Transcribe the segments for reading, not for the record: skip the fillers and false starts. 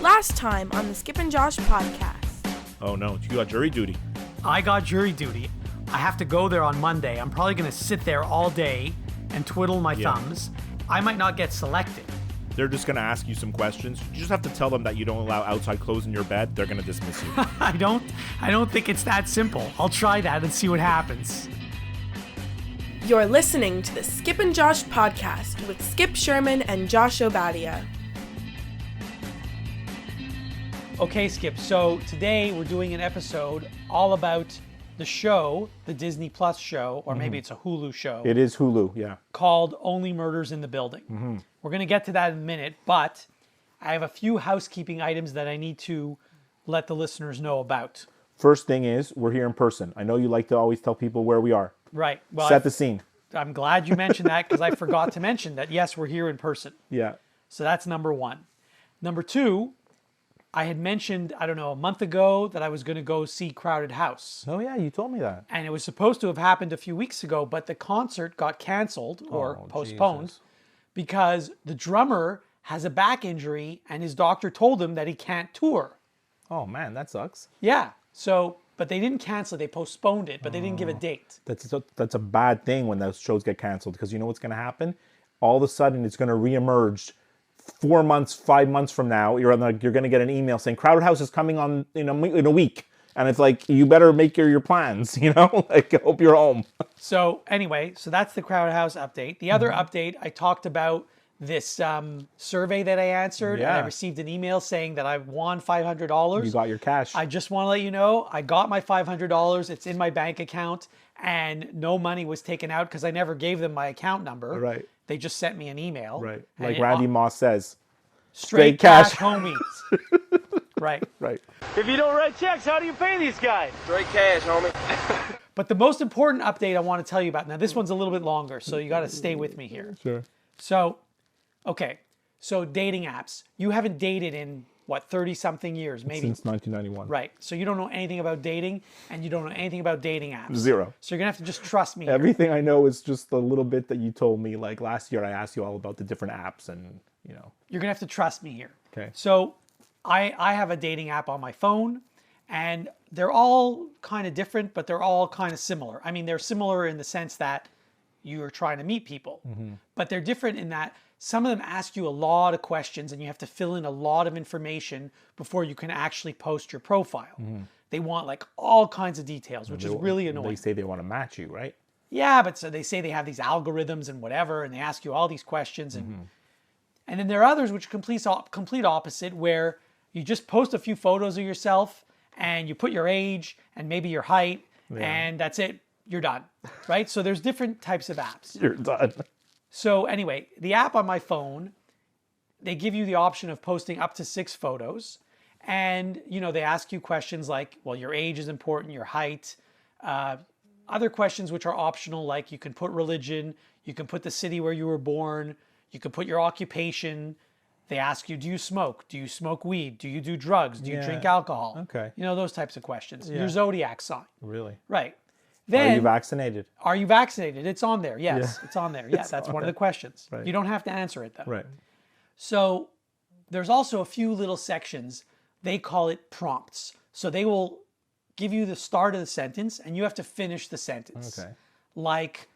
Last time on the Skip and Josh podcast. Oh no, you got jury duty. I got jury duty. I have to go there on Monday. I'm probably going to sit there all day and twiddle my thumbs. I might not get selected. They're just going to ask you some questions. You just have to tell them that you don't allow outside clothes in your bed. They're going to dismiss you. I don't think it's that simple. I'll try that and see what happens. You're listening to the Skip and Josh podcast with Skip Sherman and Josh Obadia. Okay, Skip. So today we're doing an episode all about the show, the Disney Plus show, or maybe it's a Hulu show. It is Hulu, yeah. Called Only Murders in the Building. We're going to get to that in a minute, but I have a few housekeeping items that I need to let the listeners know about. First thing is, we're here in person. I know you like to always tell people where we are. Right. Well, Set the scene. I'm glad you mentioned that because I forgot to mention that, yes, we're here in person. Yeah. So that's number one. Number two, I had mentioned, I don't know, a month ago that I was going to go see Crowded House. Oh yeah, you told me that. And it was supposed to have happened a few weeks ago, but the concert got canceled or postponed because the drummer has a back injury and his doctor told him that he can't tour. Oh man, that sucks. Yeah. So, but they didn't cancel it. They postponed it, but they didn't give a date. That's a bad thing when those shows get canceled because you know what's going to happen? All of a sudden, it's going to reemerge 4 months, 5 months from now. You're going to get an email saying Crowded House is coming on in a week. And it's like, you better make your plans, you know? Like, I hope you're home. So anyway, so that's the Crowded House update. The other update, I talked about this survey that I answered. Yeah. And I received an email saying that I won $500. You got your cash. I just want to let you know, I got my $500. It's in my bank account. And no money was taken out because I never gave them my account number. Right. They just sent me an email. Right. And Like it- Randy Moss says. Straight cash homies. Right. Right. If you don't write checks, how do you pay these guys? Straight cash, homie. But the most important update I want to tell you about, now this one's a little bit longer, so you got to stay with me here. Sure. So, okay. So dating apps. You haven't dated in, what, 30-something years, maybe? Since 1991. Right. So you don't know anything about dating, and you don't know anything about dating apps. Zero. So you're going to have to just trust me here. Everything I know is just a little bit that you told me. Like last year, I asked you all about the different apps and, you know. You're going to have to trust me here. Okay. So I have a dating app on my phone, and they're all kind of different, but they're all kind of similar. I mean, they're similar in the sense that you're trying to meet people, but they're different in that some of them ask you a lot of questions and you have to fill in a lot of information before you can actually post your profile. They want like all kinds of details, which is really annoying. They say they want to match you, right? Yeah, but so they say they have these algorithms and whatever, and they ask you all these questions. And then there are others which are complete opposite, where you just post a few photos of yourself and you put your age and maybe your height, and that's it. You're done, right? So there's different types of apps. You're done. So anyway, the app on my phone, they give you the option of posting up to 6 photos. And, you know, they ask you questions like, well, your age is important, your height. Other questions which are optional, like you can put religion, you can put the city where you were born, you can put your occupation. They ask you, do you smoke? Do you smoke weed? Do you do drugs? Do you drink alcohol? Okay. You know, those types of questions. Your zodiac sign. Really? Right. Then, Are you vaccinated? are you vaccinated? It's on there. Yes, it's on there. Yeah, that's one of the questions. Right. You don't have to answer it, though. Right. So there's also a few little sections. They call it prompts. So they will give you the start of the sentence, and you have to finish the sentence. Okay. Like,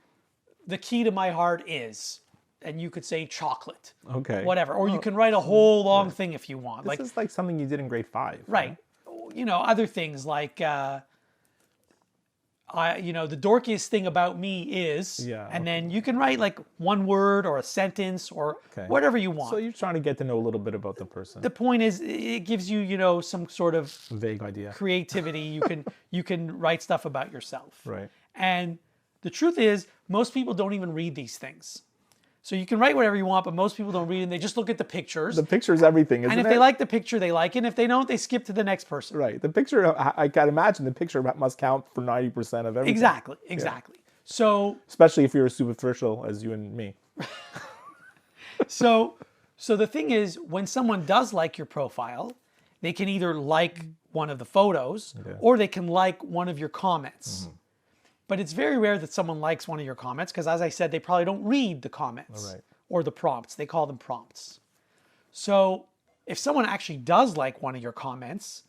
the key to my heart is, and you could say chocolate. Okay. Whatever. Or you can write a whole long thing if you want. This is like something you did in grade 5. Right. You know, other things like, you know, the dorkiest thing about me is, and then you can write like one word or a sentence or whatever you want. So you're trying to get to know a little bit about the person. The point is, it gives you, you know, some sort of Vague idea. creativity. You can write stuff about yourself. Right. And the truth is, most people don't even read these things. So you can write whatever you want, but most people don't read them. They just look at the pictures. The picture is everything, isn't it? And if they like the picture, they like it. And if they don't, they skip to the next person. Right. The picture, I can imagine the picture must count for 90% of everything. Exactly. So Especially if you're as superficial as you and me. So the thing is, when someone does like your profile, they can either like one of the photos or they can like one of your comments. But it's very rare that someone likes one of your comments because, as I said, they probably don't read the comments or the prompts. They call them prompts. So if someone actually does like one of your comments,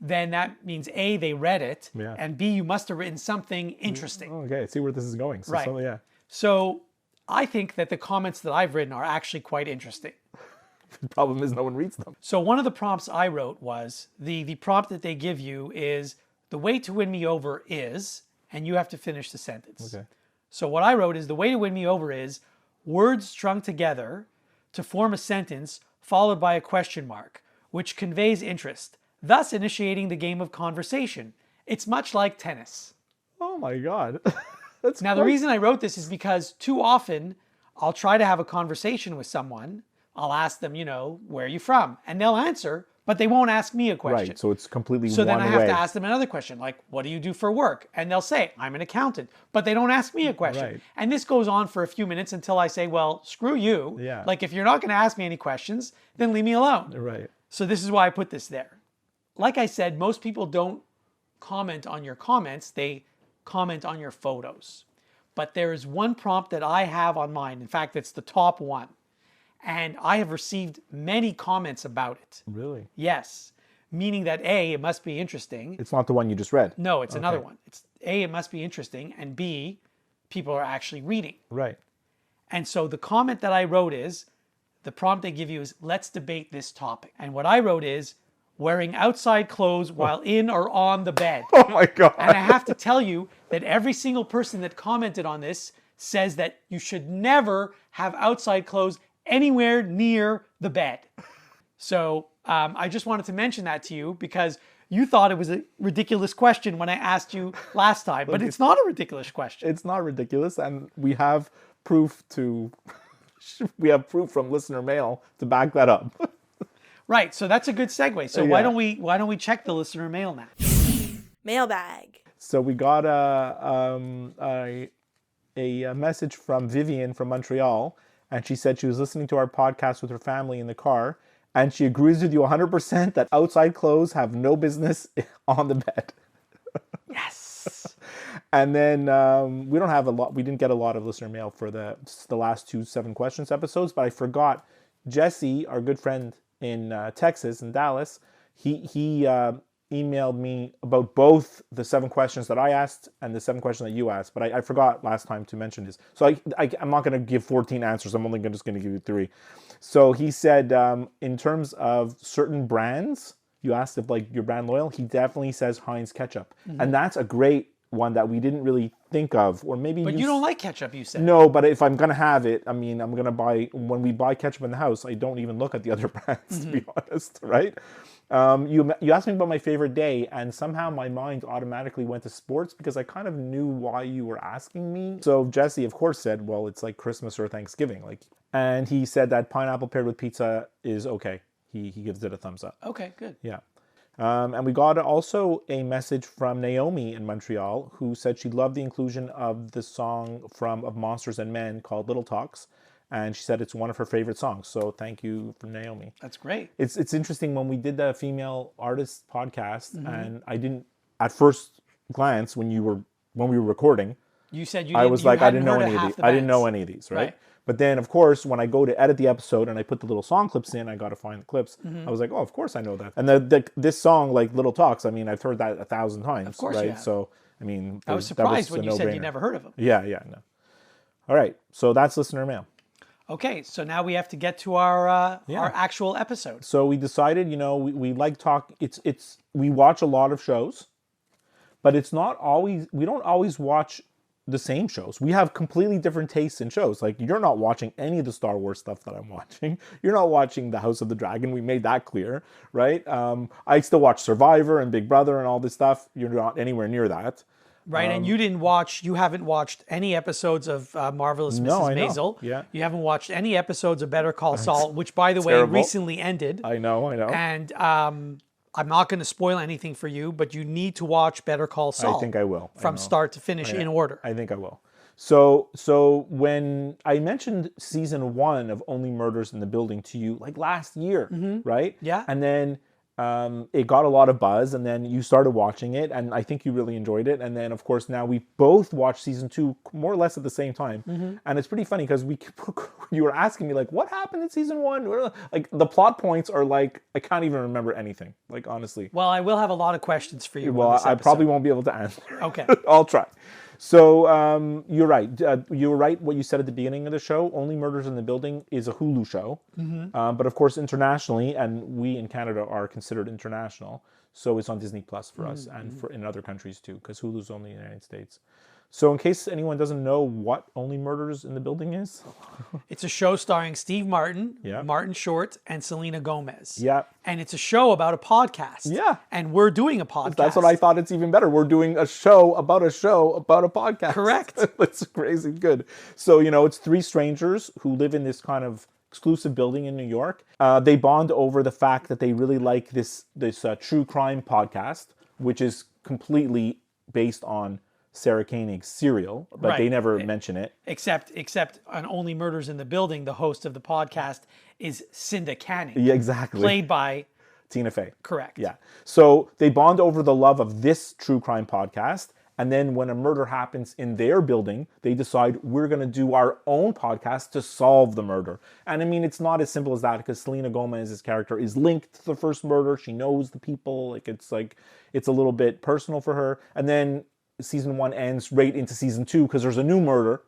then that means A, they read it, Yeah. and B, you must have written something interesting. Okay, see where this is going. So, Right. yeah. So I think that the comments that I've written are actually quite interesting. The problem is no one reads them. So one of the prompts I wrote was, the prompt that they give you is, the way to win me over is, and you have to finish the sentence. Okay. So what I wrote is, the way to win me over is words strung together to form a sentence followed by a question mark, which conveys interest, thus initiating the game of conversation. It's much like tennis. Oh my God. That's Now, the reason I wrote this is because too often I'll try to have a conversation with someone. I'll ask them, where are you from? And they'll answer, but they won't ask me a question. right. So it's completely So then one I have way. to ask them another question, like, what do you do for work? And they'll say, I'm an accountant, but they don't ask me a question. Right. And this goes on for a few minutes until I say, well, screw you. Yeah. Like, if you're not going to ask me any questions, then leave me alone. Right. So this is why I put this there. Like I said, most people don't comment on your comments, they comment on your photos. But there is one prompt that I have on mine. In fact, it's the top one. And I have received many comments about it. Really? Yes. Meaning that A, it must be interesting. It's not the one you just read. No, it's another one. It's A, it must be interesting. And B, people are actually reading. Right. And so the comment that I wrote is, the prompt they give you is, let's debate this topic. And what I wrote is, wearing outside clothes while in or on the bed. Oh my God. And I have to tell you that every single person that commented on this says that you should never have outside clothes anywhere near the bed. So I just wanted to mention that to you because you thought it was a ridiculous question when I asked you last time, but it's not a ridiculous question. It's not ridiculous, and we have proof from listener mail to back that up. Right, so that's a good segue. So why don't we check the listener mail now? Mailbag. So we got a message from Vivian from Montreal, and she said she was listening to our podcast with her family in the car, and she agrees with you 100% that outside clothes have no business on the bed. Yes. And then we didn't get a lot of listener mail for the last 2 7 questions episodes, but I forgot Jesse, our good friend in Texas, in Dallas, he emailed me about both the 7 questions that I asked and the 7 questions that you asked, but I forgot last time to mention this. So I'm not going to give 14 answers. I'm only just going to give you 3. So he said, in terms of certain brands, you asked if like your brand loyal, he definitely says Heinz ketchup. Mm-hmm. And that's a great one that we didn't really think of, or maybe. But you don't like ketchup, you said. No, but if I'm gonna have it, I mean, I'm gonna buy. When we buy ketchup in the house, I don't even look at the other brands, to be honest, right? You asked me about my favorite day, and somehow my mind automatically went to sports because I kind of knew why you were asking me. So Jesse, of course, said, "Well, it's like Christmas or Thanksgiving," and he said that pineapple paired with pizza is okay. He gives it a thumbs up. Okay, good. Yeah. And we got also a message from Naomi in Montreal, who said she loved the inclusion of the song of Monsters and Men called Little Talks. And she said it's one of her favorite songs. So thank you for Naomi. That's great. It's interesting when we did the female artist podcast, and I didn't, at first glance, when we were recording, You said I was like, I didn't know any of these. I didn't know any of these, right? But then, of course, when I go to edit the episode and I put the little song clips in, I got to find the clips. I was like, oh, of course I know that. And this song, like Little Talks, I mean, I've heard that 1,000 times. Of course right? you have. So, I mean, I was surprised when you said you never heard of them. Yeah, no. All right, so that's listener mail. Okay, so now we have to get to our actual episode. So we decided, we like talk. We watch a lot of shows, but it's not always. We don't always watch the same shows. We have completely different tastes in shows. Like, you're not watching any of the Star Wars stuff that I'm watching. You're not watching the House of the Dragon. We made that clear, right? I still watch Survivor and Big Brother and all this stuff. You're not anywhere near that. Right, and you haven't watched any episodes of Marvelous No, Mrs. I know. Maisel. Yeah. You haven't watched any episodes of Better Call Saul, which, by the way, terrible. recently ended. I know. And I'm not going to spoil anything for you, but you need to watch Better Call Saul. I think I will. From start to finish in order. I think I will. So when I mentioned season 1 of Only Murders in the Building to you, like last year, right? Yeah. And then It got a lot of buzz, and then you started watching it, and I think you really enjoyed it. And then, of course, now we both watched season 2 more or less at the same time. And it's pretty funny because you were asking me, like, what happened in season 1? Like, the plot points are like, I can't even remember anything, like, honestly. Well, I will have a lot of questions for you. Well, on this I probably episode. won't be able to answer. Okay. I'll try. So you're right. You were right what you said at the beginning of the show. Only Murders in the Building is a Hulu show. But of course, internationally, and we in Canada are considered international, so it's on Disney Plus for us and in other countries too, because Hulu's only in the United States. So in case anyone doesn't know what Only Murders in the Building is. It's a show starring Steve Martin, Yeah. Martin Short, and Selena Gomez. Yeah. And it's a show about a podcast. Yeah. And we're doing a podcast. That's what I thought. It's even better. We're doing a show about a podcast. Correct. That's crazy good. So, it's 3 strangers who live in this kind of exclusive building in New York. They bond over the fact that they really like this true crime podcast, which is completely based on Sarah Koenig's Serial, but they Right. never mention it. Except on Only Murders in the Building, the host of the podcast is Cinda Canning. Yeah, exactly. Played by, Tina Fey. correct. Yeah. So they bond over the love of this true crime podcast. And then when a murder happens in their building, they decide we're going to do our own podcast to solve the murder. And I mean, it's not as simple as that because Selena Gomez's character is linked to the first murder. She knows the people. It's a little bit personal for her. And then season 1 ends right into season 2 because there's a new murder.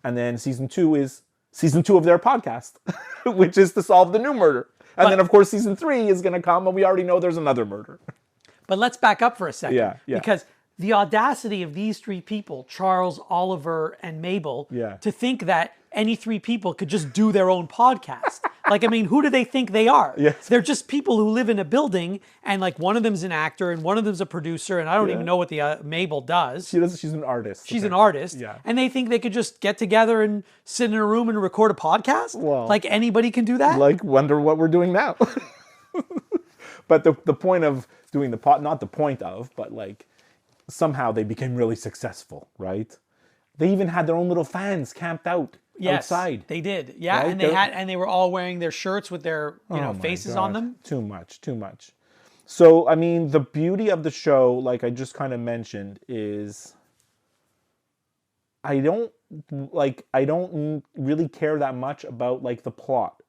And then season 2 is season 2 of their podcast, which is to solve the new murder. And then, of course, season 3 is going to come and we already know there's another murder. But let's back up for a second. Yeah. Because the audacity of these 3 people, Charles, Oliver, and Mabel, Yeah. to think that any 3 people could just do their own podcast. Like, I mean, who do they think they are? Yes. They're just people who live in a building, and like one of them's an actor and one of them's a producer, and I don't even know what the Mabel does. She's an artist. She's an artist, Yeah. and they think they could just get together and sit in a room and record a podcast? Well, like anybody can do that? Like, wonder what we're doing now. But the point of doing the not the point of, but like, somehow they became really successful, right? They even had their own little fans camped out outside. They did. Yeah, Right? and they were all wearing their shirts with their Oh my faces God. on them. Too much. So, I mean, the beauty of the show, like I just kind of mentioned, is I don't really care that much about like the plot.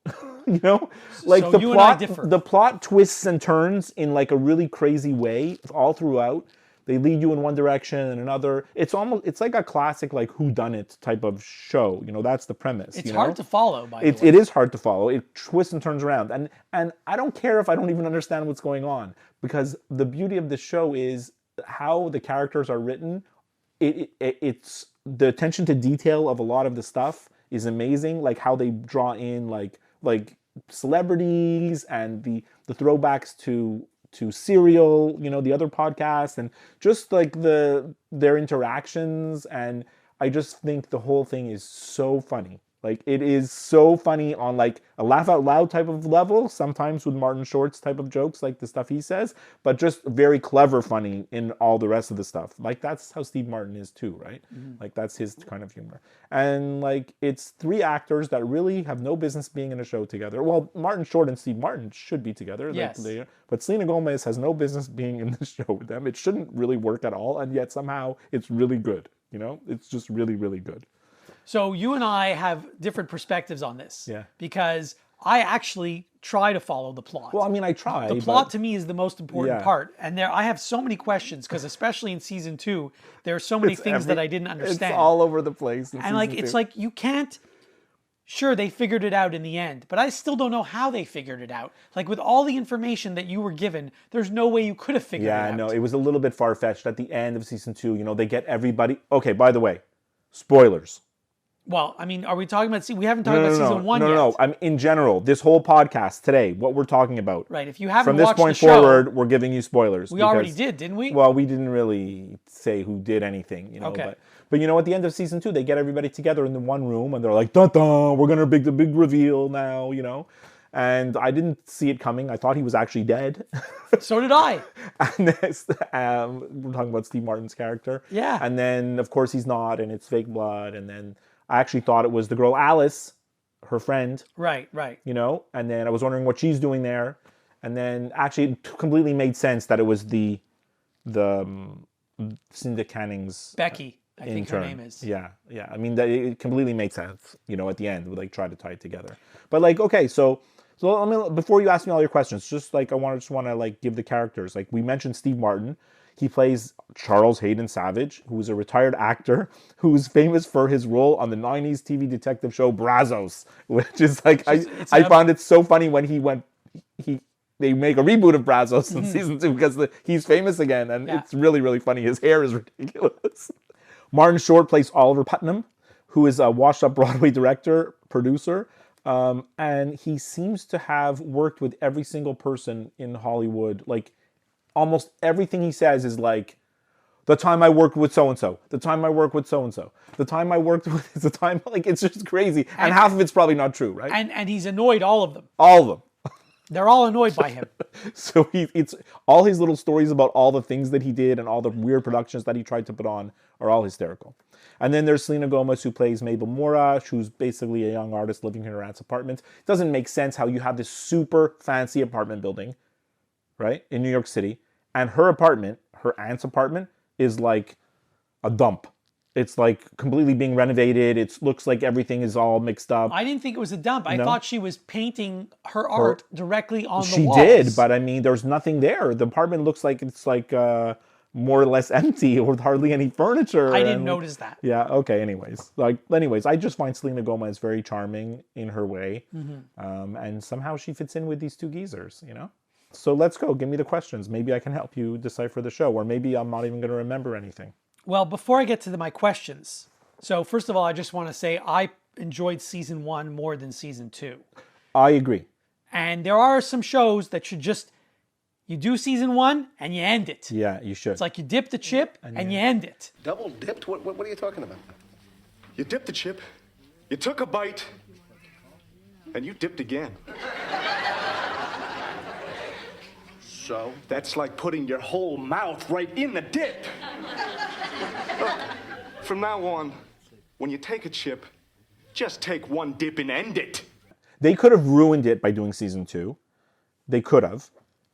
Like So the you and I plot, differ. the plot twists and turns in like a really crazy way all throughout. They lead you in one direction and another. It's like a classic like whodunit type of show. That's the premise. It's hard to follow, by the way. It is hard to follow. It twists and turns around. And I don't care if I don't even understand what's going on, because the beauty of the show is how the characters are written. It's the attention to detail of a lot of the stuff is amazing. Like how they draw in like celebrities and the throwbacks to Serial, the other podcasts, and just like their interactions. And I just think the whole thing is so funny. Like, it is so funny on like a laugh out loud type of level, sometimes with Martin Short's type of jokes, like the stuff he says, but just very clever funny in all the rest of the stuff. Like, that's how Steve Martin is too, right? Like, that's his kind of humor. And like, it's 3 actors that really have no business being in a show together. Well, Martin Short and Steve Martin should be together. Yes. But Selena Gomez has no business being in the show with them. It shouldn't really work at all, and yet somehow it's really good. It's just really, really good. So you and I have different perspectives on this. Yeah. Because I actually try to follow the plot. Well, I mean, I try. The plot to me is the most important Yeah. part. And I have so many questions, because especially in season 2, there are so many things that I didn't understand. It's all over the place. In and like, season it's 2. like, you can't, sure, they figured it out in the end, but I still don't know how they figured it out. Like, with all the information that you were given, there's no way you could have figured it out. Yeah, no, it was a little bit far-fetched at the end of season 2. They get everybody. Okay, by the way, spoilers. Well, I mean, are we talking about, we haven't talked about season 1 yet. No. I'm in general, this whole podcast today, what we're talking about. Right, if you haven't From this watched point the show, forward, we're giving you spoilers. we already did, didn't we? Well, we didn't really say who did anything, Okay. But at the end of season 2, they get everybody together in the one room, and they're like, dun-dun, we're going to the big reveal now, And I didn't see it coming. I thought he was actually dead. So did I. And this, we're talking about Steve Martin's character. Yeah. And then, of course, he's not, and it's fake blood. And then I actually thought it was the girl Alice, her friend, Right. And then I was wondering what she's doing there. And then actually it completely made sense that it was the Cinda Canning's Becky, I think her intern. name is. Yeah. I mean, that it completely made sense. At the end, we like try to tie it together. But like, okay, so let me, before you ask me all your questions, just like I want to like give the characters. Like we mentioned, Steve Martin. He plays Charles Hayden Savage, who is a retired actor who is famous for his role on the 90s TV detective show Brazos, which is like, I found it so funny when they make a reboot of Brazos in season 2 because he's famous again, and it's really, really funny. His hair is ridiculous. Martin Short plays Oliver Putnam, who is a washed-up Broadway director, producer, and he seems to have worked with every single person in Hollywood. Like, almost everything he says is like, the time I worked with so-and-so, the time I worked with so-and-so, the time I worked with, the time, like, it's just crazy. And half of it's probably not true, right? And he's annoyed all of them. All of them. They're all annoyed by him. So it's all his little stories about all the things that he did and all the weird productions that he tried to put on are all hysterical. And then there's Selena Gomez, who plays Mabel Mora, who's basically a young artist living in her aunt's apartment. It doesn't make sense how you have this super fancy apartment building, right, in New York City, and her apartment, her aunt's apartment, is like a dump. It's like completely being renovated. It looks like everything is all mixed up. I didn't think it was a dump. I No? thought she was painting her art directly on the She walls. did, but I mean, there's nothing there. The apartment looks like it's like more or less empty with hardly any furniture. I didn't notice that. Yeah. Okay. Anyways, I just find Selena Gomez very charming in her way, and somehow she fits in with these two geezers. So let's go. Give me the questions. Maybe I can help you decipher the show, or maybe I'm not even going to remember anything. Well, before I get to my questions, so first of all, I just want to say I enjoyed season 1 more than season 2. I agree. And there are some shows that should just, you do season 1 and you end it. Yeah, you should. It's like you dip the chip and you end it. Double dipped? What are you talking about? You dipped the chip, you took a bite, and you dipped again. So? That's like putting your whole mouth right in the dip. Look, from now on, when you take a chip, just take one dip and end it. They could have ruined it by doing season 2. They could have.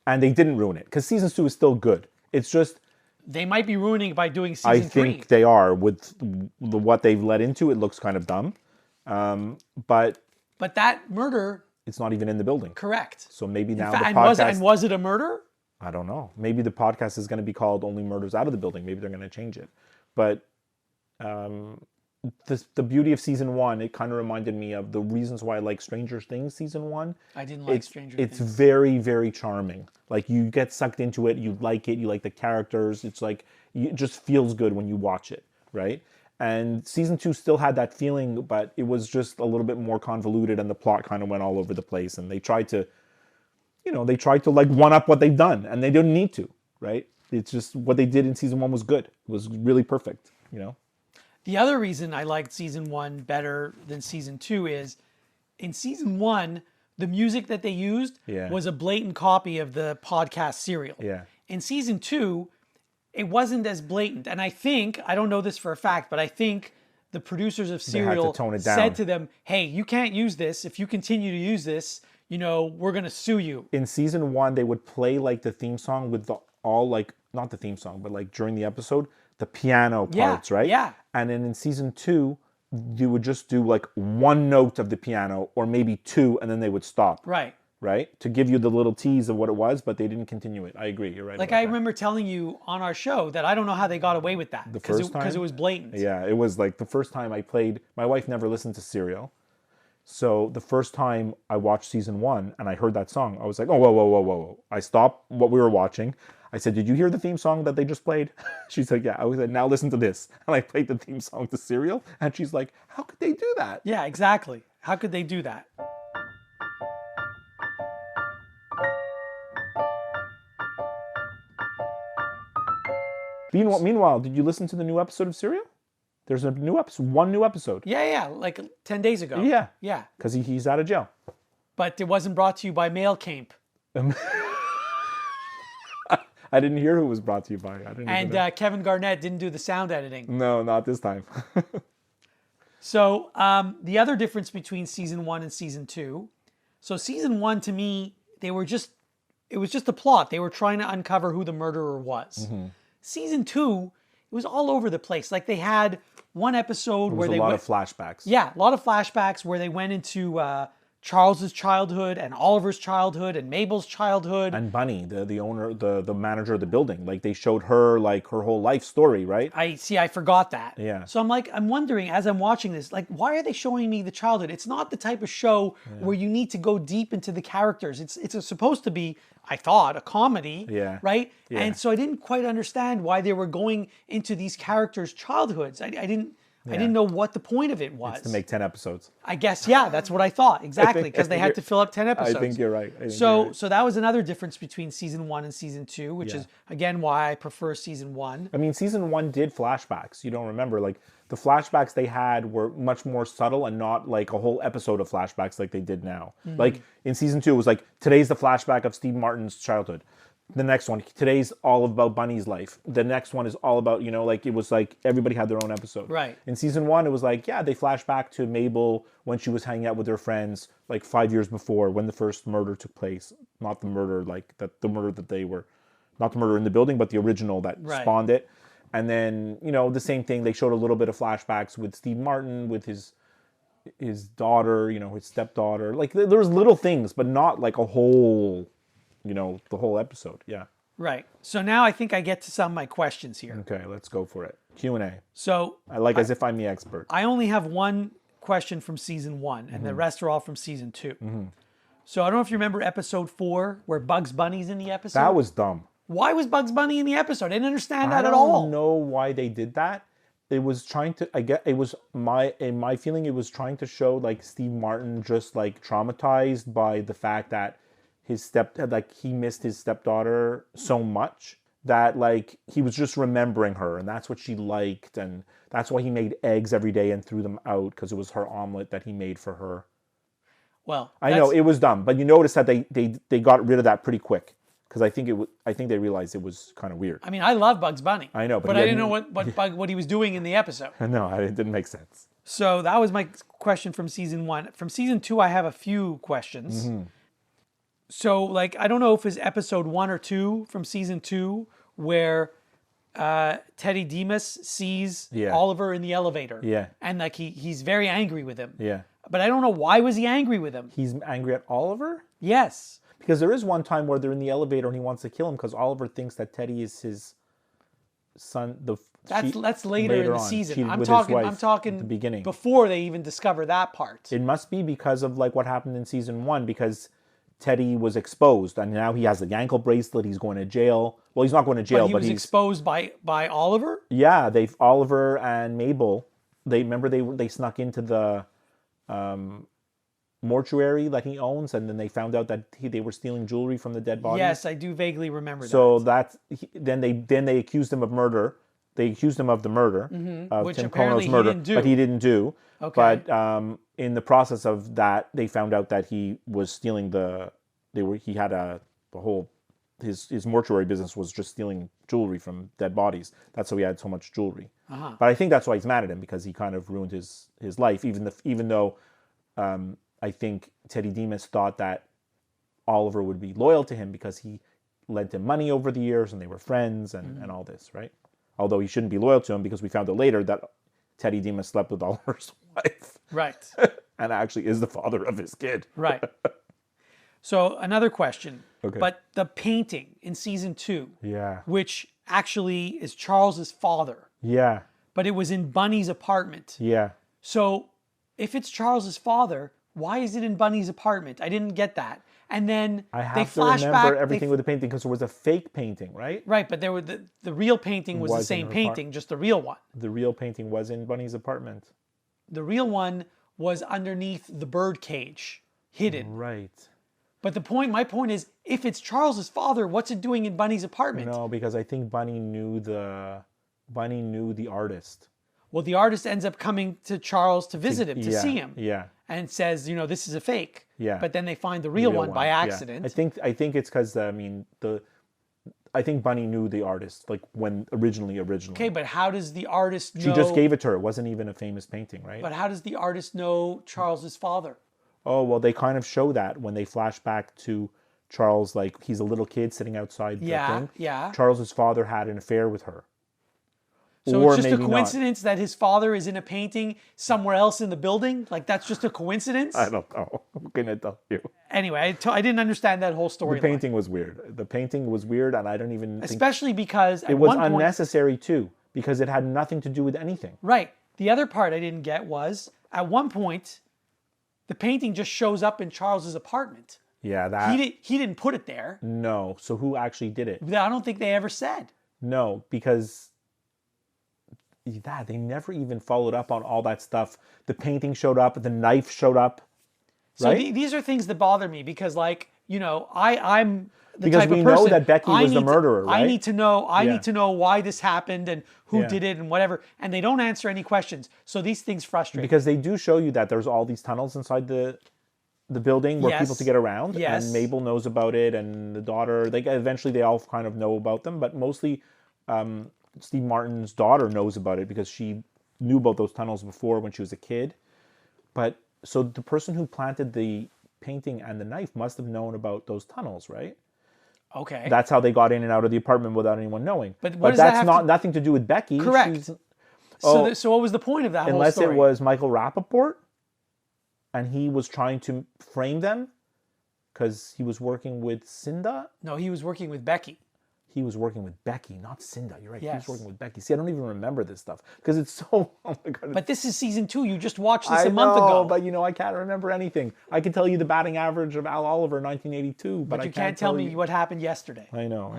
And they didn't ruin it. Because season 2 is still good. It's just... They might be ruining it by doing season 3. I think they are. With what they've led into, it looks kind of dumb. But that murder... It's not even in the building. Correct. So maybe now the podcast... And was it a murder? I don't know. Maybe the podcast is going to be called Only Murders Out of the Building. Maybe they're going to change it. But the beauty of season 1, it kind of reminded me of the reasons why I like Stranger Things season 1. I didn't like Stranger Things. It's very, very charming. Like, you get sucked into it. You like it. You like the characters. It's like, it just feels good when you watch it, right? And season 2 still had that feeling, but it was just a little bit more convoluted and the plot kind of went all over the place. And they tried to, like one-up what they've done, and they didn't need to, right? It's just what they did in season 1 was good. It was really perfect, The other reason I liked season 1 better than season 2 is, in season 1, the music that they used was a blatant copy of the podcast Serial. Yeah. In season 2, it wasn't as blatant. And I don't know this for a fact, but I think the producers of Serial tone it down. said to them, hey, you can't use this. If you continue to use this, we're going to sue you. In season 1, they would play like the theme song with not the theme song, but like during the episode, the piano parts, right? Yeah. And then in season 2, you would just do like one note of the piano or maybe 2, and then they would stop. Right. Right? To give you the little tease of what it was, but they didn't continue it. I agree. You're right. Like, I remember telling you on our show that I don't know how they got away with that. The first time? Because it was blatant. Yeah, it was like the first time I played, my wife never listened to Serial. So the first time I watched season 1 and I heard that song, I was like, oh, whoa. I stopped what we were watching. I said, did you hear the theme song that they just played? She said, yeah. I said, now listen to this. And I played the theme song to Serial. And she's like, how could they do that? Yeah, exactly. How could they do that? Meanwhile, did you listen to the new episode of Serial? There's a new episode, one new episode. Yeah, like 10 days ago. Yeah. Yeah. Because he's out of jail. But it wasn't brought to you by MailCamp. I didn't hear who it was brought to you by. And Kevin Garnett didn't do the sound editing. No, not this time. So the other difference between season 1 and season 2. So season 1, to me, it it was just a plot. They were trying to uncover who the murderer was. Season 2, it was all over the place. Like they had one episode There where was they a lot went, of flashbacks. yeah, a lot of flashbacks where they went into Charles's childhood and Oliver's childhood and Mabel's childhood. And Bunny, the owner, the manager of the building, like they showed her like her whole life story, right? I forgot that. Yeah. So I'm wondering as I'm watching this, like, why are they showing me the childhood? It's not the type of show where you need to go deep into the characters. It's supposed to be, I thought, a comedy. Yeah. Right. Yeah. And so I didn't quite understand why they were going into these characters' childhoods. I didn't know what the point of it was. To make 10 episodes. I guess, yeah, that's what I thought. Exactly, because they had to fill up 10 episodes. I think you're right. So that was another difference between season 1 and season 2, which is, again, why I prefer season 1. I mean, season 1 did flashbacks. You don't remember. Like, the flashbacks they had were much more subtle and not like a whole episode of flashbacks like they did now. Like, in season 2, it was like, today's the flashback of Steve Martin's childhood. The next one, today's all about Bunny's life. The next one is all about, like it was like everybody had their own episode. Right. In season 1, it was like, yeah, they flash back to Mabel when she was hanging out with her friends like 5 years before when the first murder took place. Not the murder the murder that they were, not the murder in the building, but the original that spawned it. And then, the same thing, they showed a little bit of flashbacks with Steve Martin, with his daughter, his stepdaughter. Like there was little things, but not like a whole... the whole episode. Yeah. Right. So now I think I get to some of my questions here. Okay, let's go for it. Q&A. So As if I'm the expert. I only have one question from season 1, and the rest are all from season 2. So I don't know if you remember episode 4, where Bugs Bunny's in the episode. That was dumb. Why was Bugs Bunny in the episode? I didn't understand that I at all. don't know why they did that. It was trying to, in my feeling, it was trying to show like Steve Martin just like traumatized by the fact that he missed his stepdaughter so much that like he was just remembering her, and that's what she liked, and that's why he made eggs every day and threw them out because it was her omelet that he made for her. Well, I know it was dumb, but you notice that they got rid of that pretty quick because I think they realized it was kind of weird. I mean, I love Bugs Bunny. I know, but I didn't know what he was doing in the episode. No, it didn't make sense. So that was my question from season 1. From season 2, I have a few questions. So, like, I don't know if it's episode 1 or 2 from season 2 where Teddy Demas sees Oliver in the elevator. Yeah. And, like, he's very angry with him. Yeah. But I don't know, why was he angry with him? He's angry at Oliver? Yes. Because there is one time where they're in the elevator and he wants to kill him because Oliver thinks that Teddy is his son. That's later in the season. I'm With talking his wife at the beginning. Before they even discover that part. It must be because of like what happened in season 1 because Teddy was exposed and now he has the ankle bracelet. He's going to jail. Well, he's not going to jail, but he's exposed by Oliver? Yeah, Oliver and Mabel. They snuck into the mortuary that he owns, and then they found out that they were stealing jewelry from the dead bodies. Yes, I do vaguely remember that. So then they accused him of murder. They accused him of the murder of Which Tim apparently Kono's murder, he didn't do. but he didn't do. Okay. But in the process of that, they found out that he was stealing his mortuary business was just stealing jewelry from dead bodies. That's how he had so much jewelry. But I think that's why he's mad at him because he kind of ruined his life, even though I think Teddy Demas thought that Oliver would be loyal to him because he lent him money over the years and they were friends and all this, right? Although he shouldn't be loyal to him because we found out later that Teddy Demas slept with Oliver's wife. Right. And actually is the father of his kid. Right. So another question. Okay. But the painting in season 2, Yeah. which actually is Charles's father, Yeah. but it was in Bunny's apartment. Yeah. So if it's Charles's father, why is it in Bunny's apartment? I didn't get that. And then I they have to flash remember back, everything with the painting because there was a fake painting, right? Right, but there were the real painting was the Was in same her painting, just the real one. The real painting was in Bunny's apartment. The real one was underneath the bird cage, hidden. Right. But my point is, if it's Charles's father, what's it doing in Bunny's apartment? No, because I think Bunny knew the artist. Well, the artist ends up coming to Charles to visit him, to see him. Yeah. And says, this is a fake. Yeah. But then they find the real one by accident. Yeah. I think it's because I think Bunny knew the artist like when originally. Okay, but how does the artist know? She just gave it to her. It wasn't even a famous painting, right? But how does the artist know Charles's father? Oh, well, they kind of show that when they flash back to Charles, like, he's a little kid sitting outside the Yeah, thing. yeah. Charles's father had an affair with her. So Or it's just a maybe not. coincidence that his father is in a painting somewhere else in the building? Like, that's just a coincidence? I don't know. I'm going to tell you. Anyway, I didn't understand that whole story. The painting was weird. The painting was weird, and I don't even think... Especially because at It was one point... unnecessary, too, because it had nothing to do with anything. Right. The other part I didn't get was, at one point, the painting just shows up in Charles's apartment. Yeah, that... He didn't put it there. No. So who actually did it? I don't think they ever said. No, because... they never even followed up on all that stuff. The painting showed up, the knife showed up. So Right? these are things that bother me because, like, you know, I'm the Because type we of know person, that Becky I was the need to- murderer, I right? need to know. I Yeah. need to know why this happened and who Yeah. did it and whatever. And they don't answer any questions. So these things frustrate me. Because they do show you that there's all these tunnels inside the building where people Yes. to get around. Yes. And Mabel knows about it, and the daughter. Eventually they all kind of know about them, but mostly Steve Martin's daughter knows about it because she knew about those tunnels before when she was a kid. But so the person who planted the painting and the knife must have known about those tunnels, right? Okay. That's how they got in and out of the apartment without anyone knowing. But what does that that's have not to- nothing to do with Becky. Correct. She's- so, oh, so what was the point of that whole unless story? it was Michael Rappaport and he was trying to frame them because he was working with Cinda. No, he was working with Becky. He was working with Becky, not Cinda. You're right. He Yes. was working with Becky. See, I don't even remember this stuff because it's so. Oh my god. But this is season 2. You just watched this I a month know, ago. but I can't remember anything. I can tell you the batting average of Al Oliver, 1982, but I you can't tell me you. what happened yesterday. I know.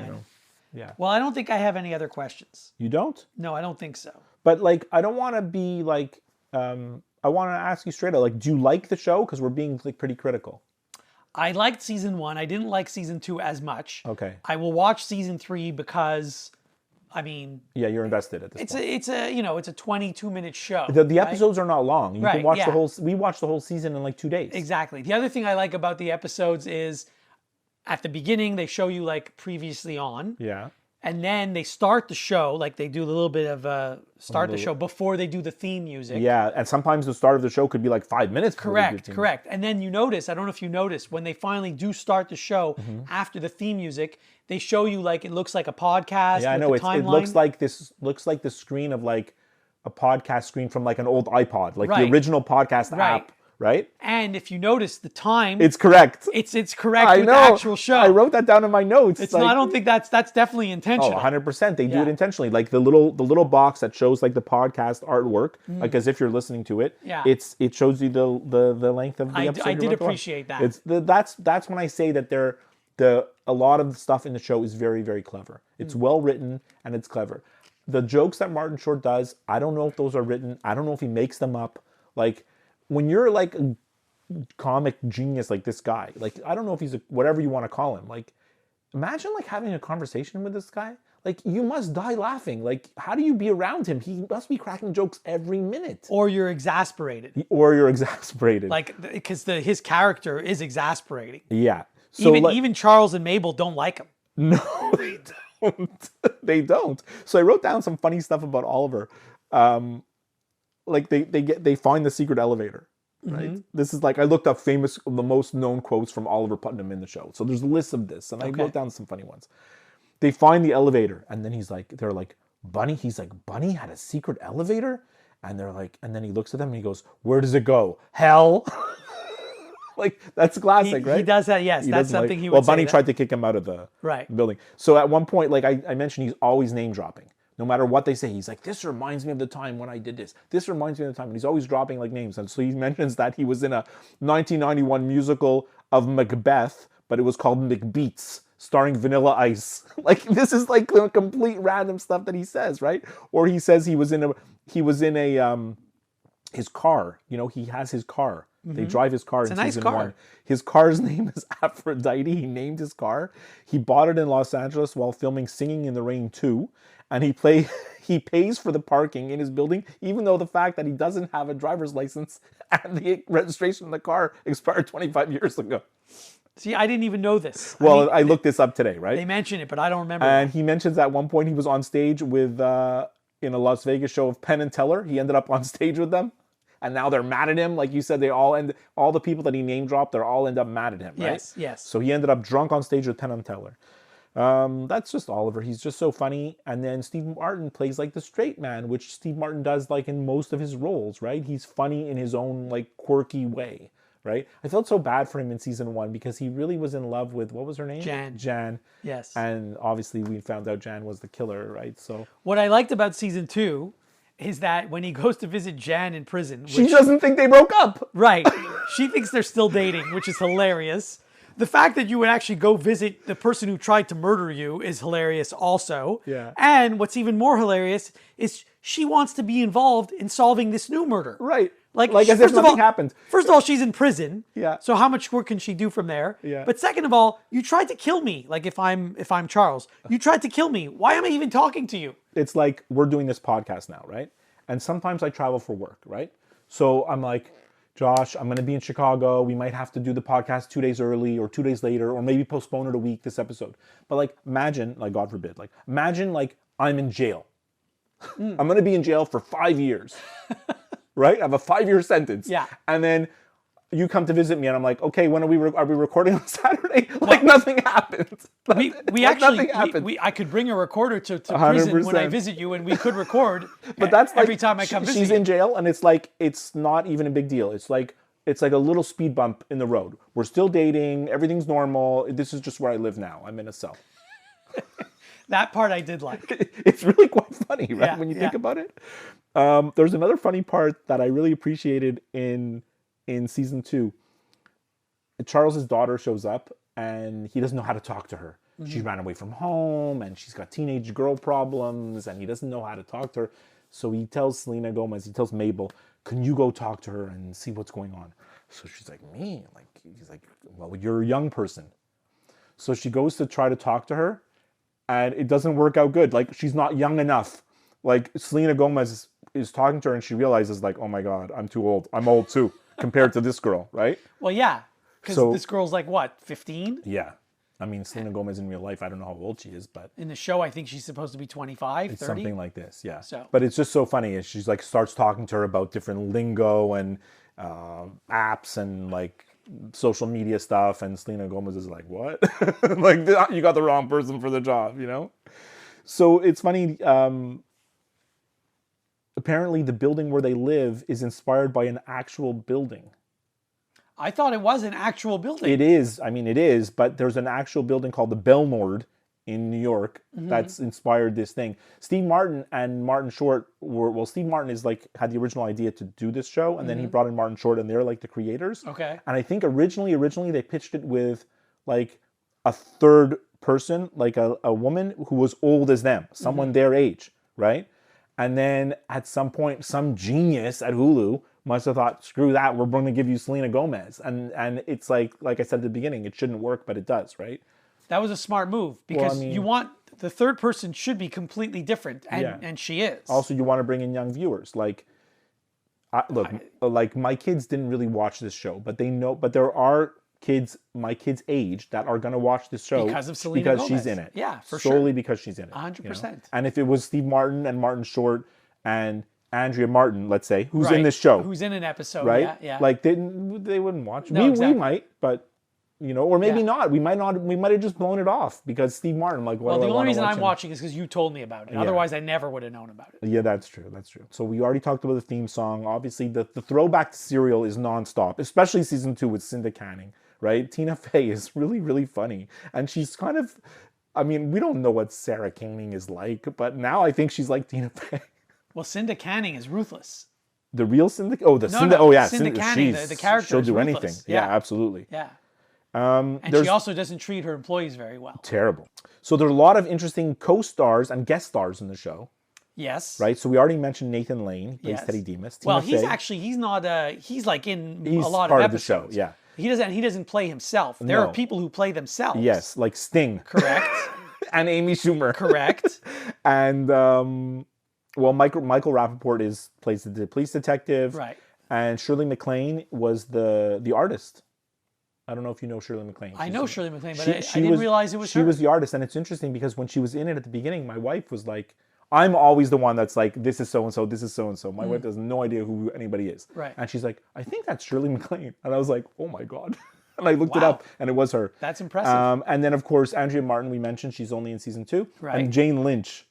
Yeah. Well, I don't think I have any other questions. You don't? No, I don't think so. But like, I don't want to be like. I want to ask you straight out. Like, do you like the show? Because we're being like pretty critical. I liked season 1. I didn't like season 2 as much. Okay. I will watch season 3 because, I mean, Yeah, you're invested at this point. it's a 22-minute show. The right? episodes are not long. You can Right, watch yeah. the whole. We watched the whole season in like 2 days. Exactly. The other thing I like about the episodes is at the beginning they show you like previously on, Yeah. and then they start the show, like they do a little bit of start the show before they do the theme music. Yeah, and sometimes the start of the show could be like 5 minutes. before they do Correct, the team. correct. And then you notice, I don't know if you noticed, when they finally do start the show Mm-hmm. after the theme music, they show you like it looks like a podcast. Yeah, I with know. the It timeline. looks like this. Looks like the screen of like a podcast screen from like an old iPod, like Right. the original podcast Right. app, right? And if you notice the time, It's correct. it's correct I with know. the actual show. I wrote that down in my notes. It's like, not, I don't think that's definitely Oh, intentional. 100%. They do Yeah. it intentionally. Like the little box that shows like the podcast artwork, like as if you're listening to it. Mm. Yeah. It shows you the length of the I episode. did you're about to watch. appreciate that. It's that's when I say that a lot of the stuff in the show is very, very clever. It's well written and it's clever. The jokes that Martin Short does, I don't know if those are written. I don't know if he makes them up. Like when you're like a comic genius like this guy, like I don't know if he's whatever you want to call him. Like imagine like having a conversation with this guy. Like you must die laughing. Like how do you be around him? He must be cracking jokes every minute. Or you're exasperated. Or you're exasperated. Like, because his character is exasperating. yeah. So Even Charles and Mabel don't like him. No, they don't. They don't. So I wrote down some funny stuff about Oliver. Like they find the secret elevator. Right. Mm-hmm. This is like I looked up the most known quotes from Oliver Putnam in the show. So there's a list of this, and I wrote down some funny ones. They find the elevator, and then they're like, Bunny. He's like, Bunny had a secret elevator, and they're like, and then he looks at them and he goes, "Where does it go? Hell." Like that's classic, right? He does that. Yes, He that's doesn't something like, he Well, would say. Bunny that- tried to kick him out of the Right. building. So at one point, like I mentioned, he's always name dropping. No matter what they say, he's like, "This reminds me of the time when I did this. This reminds me of the time." And he's always dropping like names. And so he mentions that he was in a 1991 musical of Macbeth, but it was called McBeats, starring Vanilla Ice. Like this is like the complete random stuff that he says, right? Or he says he was in a his car. He has his car. They drive his car in a nice season car. 1. His car's name is Aphrodite. He named his car. He bought it in Los Angeles while filming Singing in the Rain 2. And he pays for the parking in his building, even though the fact that he doesn't have a driver's license and the registration of the car expired 25 years ago. See, I didn't even know this. Well, I looked this up today, right? They mention it, but I don't remember. And he mentions at one point he was on stage with in a Las Vegas show of Penn and Teller. He ended up on stage with them. and now they're mad at him. Like you said, all the people that he name dropped, they're all end up mad at him, right? Yes. So he ended up drunk on stage with Penn and Teller. That's just Oliver. He's just so funny. And then Steve Martin plays like the straight man, which Steve Martin does like in most of his roles, right? He's funny in his own like quirky way, right? I felt so bad for him in season 1 because he really was in love with, what was her name? Jan. Yes. And obviously we found out Jan was the killer, right? So what I liked about season 2 is that when he goes to visit Jan in prison, she doesn't think they broke up. Right. She thinks they're still dating, which is hilarious. The fact that you would actually go visit the person who tried to murder you is hilarious also. Yeah. And what's even more hilarious is she wants to be involved in solving this new murder. Right. Like as if nothing happened. First of all, she's in prison. Yeah. So how much work can she do from there? Yeah. But second of all, you tried to kill me. Like if I'm Charles, you tried to kill me. Why am I even talking to you? It's like we're doing this podcast now, right? And sometimes I travel for work, right? So I'm like, Josh, I'm going to be in Chicago. We might have to do the podcast 2 days early or 2 days later, or maybe postpone it a week, this episode. But like, imagine, like, God forbid, like, imagine like I'm in jail. I'm going to be in jail for 5 years, right? I have a 5-year sentence. Yeah. And then you come to visit me and I'm like, okay, when are we recording on Saturday? Like nothing happened. We Like, actually, nothing happened. I could bring a recorder to prison when I 100%. visit you and we could record But that's like, every time I come visit she's you. in jail and it's like, it's not even a big deal. It's like a little speed bump in the road. We're still dating. Everything's normal. This is just where I live now. I'm in a cell. That part I did like. It's really quite funny, right? Yeah, When you yeah. think about it. There's another funny part that I really appreciated in season 2. Charles's daughter shows up and he doesn't know how to talk to her. She ran away from home and she's got teenage girl problems and he doesn't know how to talk to her. So he tells Selena Gomez, he tells Mabel, can you go talk to her and see what's going on? So she's like, me? Like, he's like, well, you're a young person. So she goes to try to talk to her and it doesn't work out good. Like, she's not young enough. Like, Selena Gomez is talking to her and she realizes like, oh my God, I'm too old. I'm old too compared to this girl, right? Well, yeah, because So- this girl's like what, 15? Yeah. I mean, Selena Gomez in real life, I don't know how old she is, but In the show, I think she's supposed to be 25, it's 30. something like this, yeah. So- But it's just so funny. She's like starts talking to her about different lingo and apps and like social media stuff, and Selena Gomez is like, "What? Like you got the wrong person for the job," you know? So it's funny. Apparently, the building where they live is inspired by an actual building. I thought it was an actual building. It is. I mean, it is. But there's an actual building called the Belmord in New York that's inspired this thing. Steve Martin and Martin Short were, well, Steve Martin is like had the original idea to do this show, and then he brought in Martin Short, and they're like the creators. Okay. And I think originally they pitched it with like a third person, like a woman who was old as them, someone their age, right? And then at some point, some genius at Hulu must have thought, screw that, we're going to give you Selena Gomez. And it's like I said at the beginning, it shouldn't work, but it does, right? That was a smart move because mean- you want the third person should be completely different, and, Yeah. and she is. Also, you want to bring in young viewers. Like, like my kids didn't really watch this show, but they know, but there are kids my kids' age that are going to watch this show Because of Selena because Gomez. she's in it. Yeah, for solely sure. because she's in it. 100%. And if it was Steve Martin and Martin Short and Andrea Martin, let's say, who's Right. in this show, Who's in an episode, right? yeah, yeah. Like they wouldn't watch. No, we exactly. might, but or maybe Yeah. not. We might not. We might have just blown it off because Steve Martin. Like, well, what the do I only wanna reason watch I'm him? watching is because you told me about it. Otherwise, I never would have known about it. Yeah, that's true. That's true. So we already talked about the theme song. Obviously, the throwback to Serial is nonstop, especially season 2 with Cinda Canning, right? Tina Fey is really, really funny. And she's kind of, I mean, we don't know what Sarah Koenig is like, but now I think she's like Tina Fey. Well, Cinda Canning is ruthless. The real Cinda? Oh, the No, Cinda. no, Oh, yeah. Cinda Canning, the character She'll is do ruthless. anything. Yeah, Yeah. absolutely. Yeah. And And she also doesn't treat her employees very well. terrible. So there are a lot of interesting co-stars and guest stars in the show, Yes. right? So we already mentioned Nathan Lane, plays Yes. Teddy Demas. Well, Tina he's not, he's like in He's a lot part of of the show, episodes. yeah. He doesn't play himself. There No. are people who play themselves. Yes, like Sting. Correct. And Amy Schumer. Correct. And Michael Rappaport plays the police detective. Right. And Shirley MacLaine was the artist. I don't know if you know Shirley MacLaine. I She's know in- Shirley MacLaine, but she I didn't was- realize it was she her. was the artist, and it's interesting because when she was in it at the beginning, my wife was like, I'm always the one that's like, this is so and so, this is so and so. My wife has no idea who anybody is. Right. And she's like, I think that's Shirley MacLaine. And I was like, oh my God. And I looked it Wow. up, and it was her. That's impressive. And then, of course, Andrea Martin, we mentioned, she's only in season 2. Right. And Jane Lynch.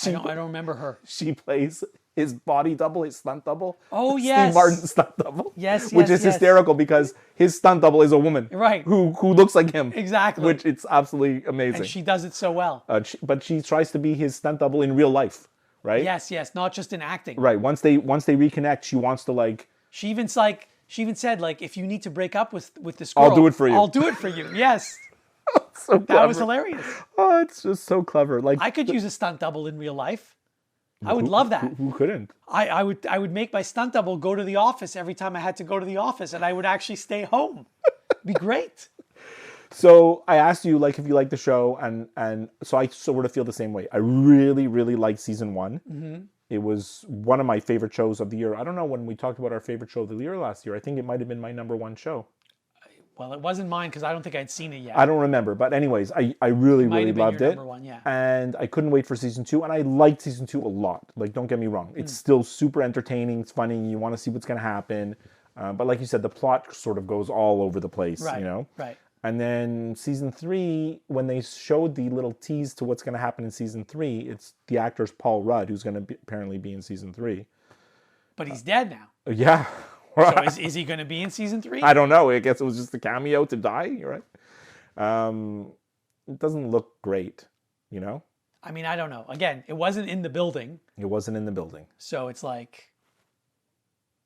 I don't remember her. She plays his body double, his stunt double. Oh, yes. Steve Martin's stunt double. Yes, Which yes, is yes. hysterical because his stunt double is a woman. Right. Who looks like him. Exactly. Which it's absolutely amazing. And she does it so well. But she tries to be his stunt double in real life, right? Yes, not just in acting. Right. Once they reconnect, she wants to like. She even said, like, if you need to break up with this girl, I'll do it for you. I'll do it for you. Yes. So That was clever. hilarious. Oh, it's just so clever. Like I could use a stunt double in real life. I would love that. Who couldn't? I would make my stunt double go to the office every time I had to go to the office, and I would actually stay home. Be great. So I asked you like if you like the show, and so I sort of feel the same way. I really, really liked season 1. Mm-hmm. It was one of my favorite shows of the year. I don't know when we talked about our favorite show of the year last year. I think it might have been my number 1 show. Well, it wasn't mine because I don't think I'd seen it yet. I don't remember, but anyways, I really, might really have been loved your it. number 1, yeah. And I couldn't wait for season 2, and I liked season 2 a lot. Like, don't get me wrong. It's still super entertaining. It's funny. You want to see what's going to happen. But like you said, the plot sort of goes all over the place, Right, you know? right. And then season 3, when they showed the little tease to what's going to happen in season 3, it's the actor's Paul Rudd, who's going to apparently be in season 3. But he's dead now. Yeah. So is he going to be in season 3? I don't know. I guess it was just a cameo to die. You're right. It doesn't look great, you know? I mean, I don't know. Again, it wasn't in the building. It wasn't in the building. So it's like,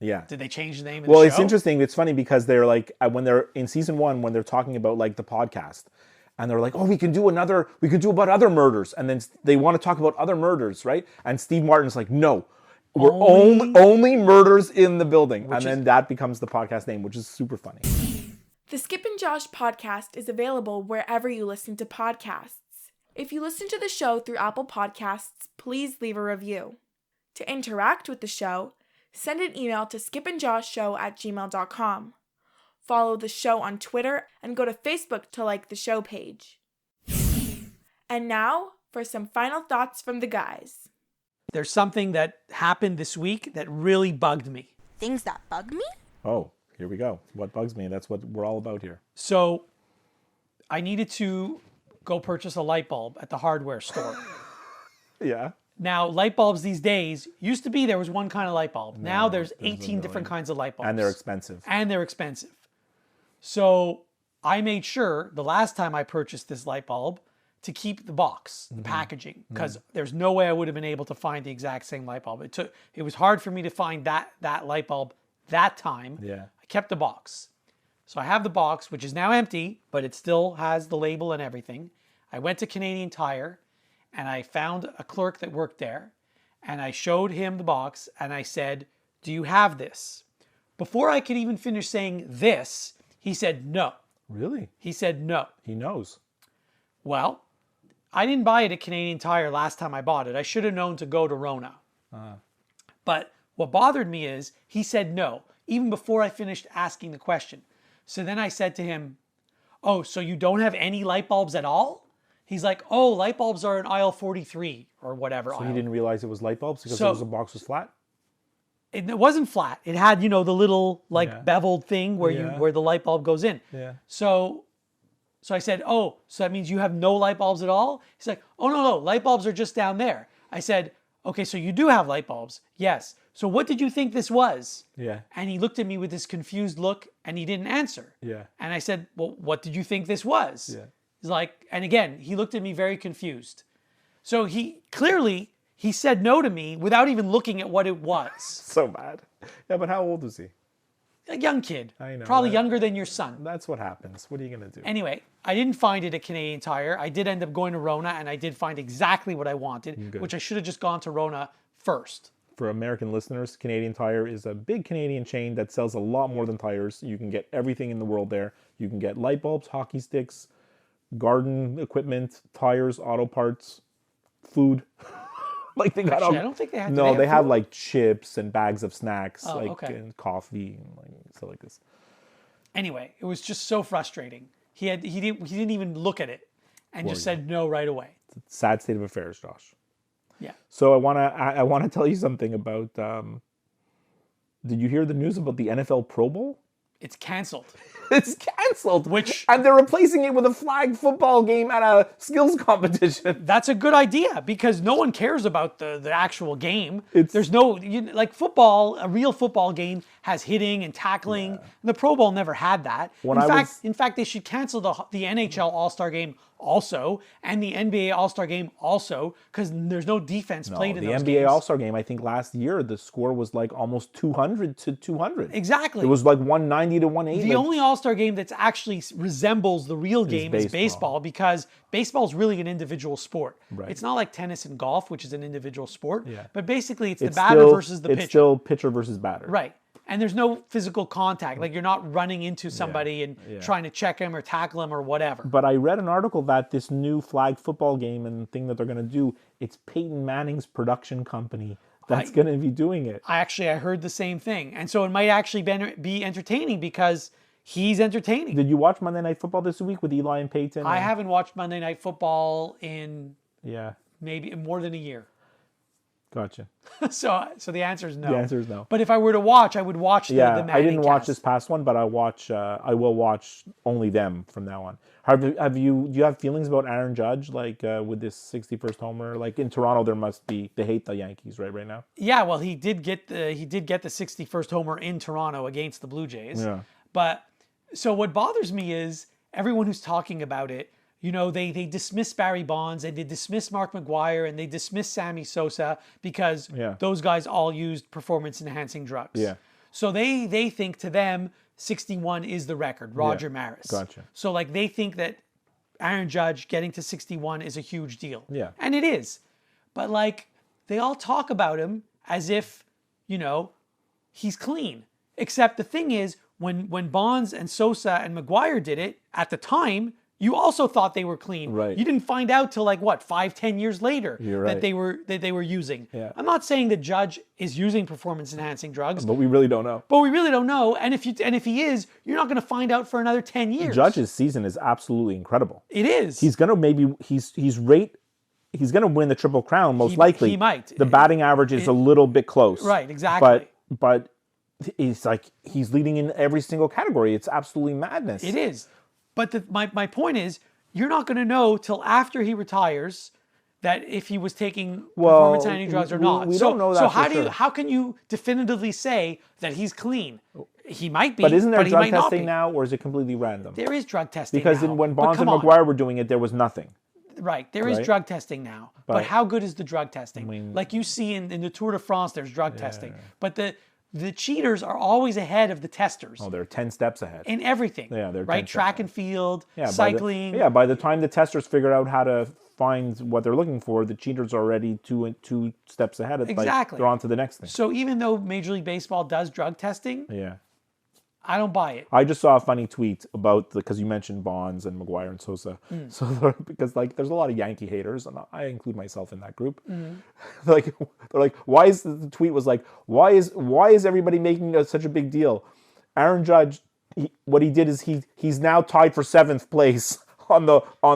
Yeah. did they change the name of Well, the show? it's interesting. It's funny because they're like, when they're in season 1, when they're talking about like the podcast, and they're like, oh, we can do about other murders. And then they want to talk about other murders, right? And Steve Martin's like, no, we're only murders in the building. And then that becomes the podcast name, which is super funny. The Skip and Josh podcast is available wherever you listen to podcasts. If you listen to the show through Apple Podcasts, please leave a review. To interact with the show, send an email to skipandjoshshow@gmail.com. Follow the show on Twitter and go to Facebook to like the show page. And now for some final thoughts from the guys. There's something that happened this week that really bugged me. Things that bug me? Oh, here we go. What bugs me? That's what we're all about here. So I needed to go purchase a light bulb at the hardware store. Yeah. Now, light bulbs these days, used to be there was one kind of light bulb. Now there's 18 different kinds of light bulbs. And they're expensive. So I made sure the last time I purchased this light bulb to keep the box, the packaging, because there's no way I would have been able to find the exact same light bulb. It was hard for me to find that light bulb that time. Yeah. I kept the box. So I have the box, which is now empty, but it still has the label and everything. I went to Canadian Tire and I found a clerk that worked there, and I showed him the box and I said, do you have this? Before I could even finish saying this, he said no. Really? He said no. He knows. Well, I didn't buy it at Canadian Tire last time I bought it. I should have known to go to Rona. But what bothered me is he said no, even before I finished asking the question. So then I said to him, oh, so you don't have any light bulbs at all? He's like, oh, light bulbs are in aisle 43 or whatever. So aisle. he didn't realize it was light bulbs because So- the box was flat? It wasn't flat. It had, the little beveled thing where where the light bulb goes in. Yeah. So I said, oh, so that means you have no light bulbs at all? He's like, oh, no, light bulbs are just down there. I said, okay, so you do have light bulbs. Yes. So what did you think this was? Yeah. And he looked at me with this confused look and he didn't answer. Yeah. And I said, well, what did you think this was? Yeah. He's like, and again, he looked at me very confused. So he said no to me without even looking at what it was. So bad. Yeah, but how old is he? A young kid. I know, Probably right? younger than your son. That's what happens. What are you going to do? Anyway, I didn't find it at Canadian Tire. I did end up going to Rona, and I did find exactly what I wanted, Good. which I should have just gone to Rona first. For American listeners, Canadian Tire is a big Canadian chain that sells a lot more than tires. You can get everything in the world there. You can get light bulbs, hockey sticks, garden equipment, tires, auto parts, food. Like they got Actually, I don't think they have. No, they have food? like chips and bags of snacks, Oh, okay. and coffee and stuff like this. Anyway, it was just so frustrating. He didn't even look at it, and just said no right away. Sad state of affairs, Josh. Yeah. So I wanna tell you something about. Did you hear the news about the NFL Pro Bowl? It's canceled. It's canceled. Which- and they're replacing it with a flag football game at a skills competition. That's a good idea because no one cares about the actual game. It's- There's no, like football, a real football game has hitting and tackling. The Pro Bowl never had that. In fact, they should cancel the NHL All-Star game also and the NBA All-Star game also because there's no defense played in the those NBA games. All-Star game, I think last year the score was like almost 200 to 200. Exactly. It was like 190 to 180. The only All-Star game that's actually resembles the real game is baseball because baseball is really an individual sport. Right. It's not like tennis and golf, which is an individual sport. Yeah. But basically, it's the batter versus the pitcher. It's still pitcher versus batter. Right. And there's no physical contact. Like you're not running into somebody and trying to check him or tackle him or whatever. But I read an article that this new flag football game and thing that they're going to do, it's Peyton Manning's production company that's going to be doing it. I heard the same thing. And so it might actually be entertaining because he's entertaining. Did you watch Monday Night Football this week with Eli and Peyton? I haven't watched Monday Night Football in Yeah. maybe more than a year. Gotcha. So the answer is no. The answer is no. But if I were to watch, I would watch the Manning I didn't watch cast. this past one, but I will watch only them from now on. Do you have feelings about Aaron Judge, like with this 61st homer? Like in Toronto, they hate the Yankees right now. Yeah, well, he did get the 61st homer in Toronto against the Blue Jays. Yeah. But so what bothers me is everyone who's talking about it, they dismiss Barry Bonds and they dismiss Mark McGwire and they dismiss Sammy Sosa because those guys all used performance-enhancing drugs. Yeah. So they think to them 61 is the record, Roger Maris. Gotcha. So like they think that Aaron Judge getting to 61 is a huge deal. Yeah. And it is. But like they all talk about him as if, he's clean. Except the thing is when Bonds and Sosa and McGwire did it at the time, you also thought they were clean. Right. You didn't find out till like 5-10 years later You're right. that they were using. Yeah. I'm not saying that Judge is using performance enhancing drugs, But we really don't know. but we really don't know. And if he is, you're not going to find out for another 10 years. Judge's season is absolutely incredible. It is. He's gonna he's gonna win the Triple Crown most likely. he might. The batting average is a little bit close. Right, exactly. But it's like he's leading in every single category. It's absolutely madness. It is. But my point is, you're not going to know till after he retires that if he was taking performance-enhancing drugs or not. We don't know that So for sure. how can you definitively say that he's clean? He might be, But isn't there he drug might not testing be. now, or is it completely random? There is drug testing Because now. when But Bonds and come on. McGwire were doing it, there was nothing. Right, there is Right? drug testing now. But But- how good is the drug testing? mean- like you see in the Tour de France, there's drug testing. But the cheaters are always ahead of the testers Oh, they're 10 steps ahead. in everything. Yeah, they're 10 right. steps Track ahead. and field, Yeah, cycling. By the time the testers figure out how to find what they're looking for, the cheaters are already two steps ahead. It's Exactly. Like they're on to the next thing. So even though Major League Baseball does drug testing, Yeah. I don't buy it. I just saw a funny tweet about because you mentioned Bonds and McGwire and Sosa. Mm. So because there's a lot of Yankee haters, and I include myself in that group. Mm-hmm. they're like, why is the tweet was like, why is everybody making such a big deal? Aaron Judge, what he did is he's now tied for 7th place on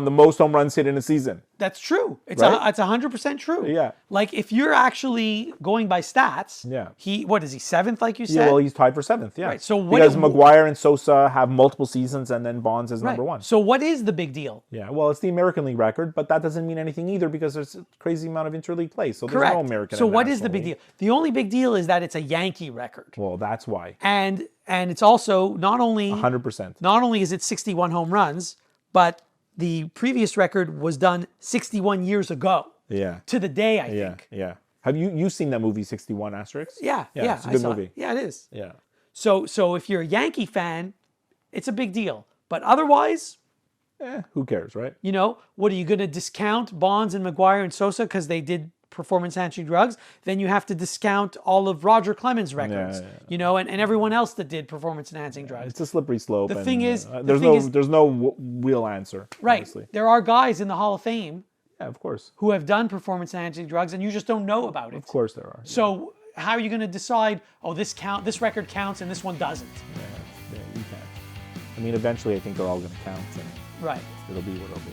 the most home runs hit in a season. That's true. It's Right? it's 100% true. Yeah. Like if you're actually going by stats, Yeah. what is he 7th? Like you said. Yeah, well, he's tied for 7th. Yeah. Right, so because McGwire and Sosa have multiple seasons, and then Bonds is Right. number 1. So what is the big deal? Yeah, well, it's the American League record, but that doesn't mean anything either because there's a crazy amount of interleague play. So there's Correct. no American. So and what is the National big League. deal? The only big deal is that it's a Yankee record, Well, that's why. and it's also not only 100%. Not only is it 61 home runs, but the previous record was done 61 years ago. Yeah. To the day, I Yeah. think. Yeah. Have you seen that movie 61 Asterix? Yeah. It's a I good saw it. movie. Yeah, it is. Yeah. So if you're a Yankee fan, it's a big deal. But otherwise, Who cares, right? what are you going to discount Bonds and McGwire and Sosa because they did performance-enhancing drugs? Then you have to discount all of Roger Clemens' records, and everyone else that did performance-enhancing drugs. It's a slippery slope. The thing is- there's no real answer. Right. Honestly. There are guys in the Hall of Fame Yeah, of course. who have done performance-enhancing drugs, and you just don't know about it. Of course there are. So how are you going to decide? Oh, this record counts and this one doesn't. Yeah, you can't. I mean, eventually, I think they're all going to count, and Right. it'll be what it'll be.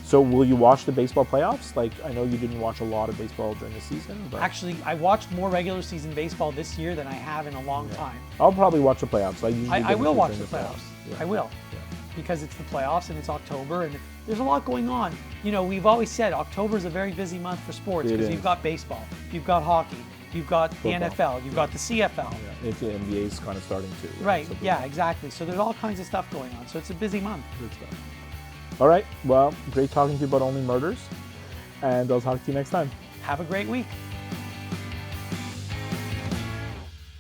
So will you watch the baseball playoffs? Like, I know you didn't watch a lot of baseball during the season, but Actually, I watched more regular season baseball this year than I have in a long time. I'll probably watch the playoffs. I will watch the during playoffs. Yeah. I will. Because it's the playoffs and it's October and there's a lot going on. You know, we've always said October is a very busy month for sports It because is. you've got baseball, you've got hockey, you've got the Football. NFL, you've got the CFL. Yeah, the NBA is kind of starting to. Right, So yeah, exactly. So there's all kinds of stuff going on. So it's a busy month. good stuff. All right. Well, great talking to you about Only Murders, and I'll talk to you next time. Have a great week.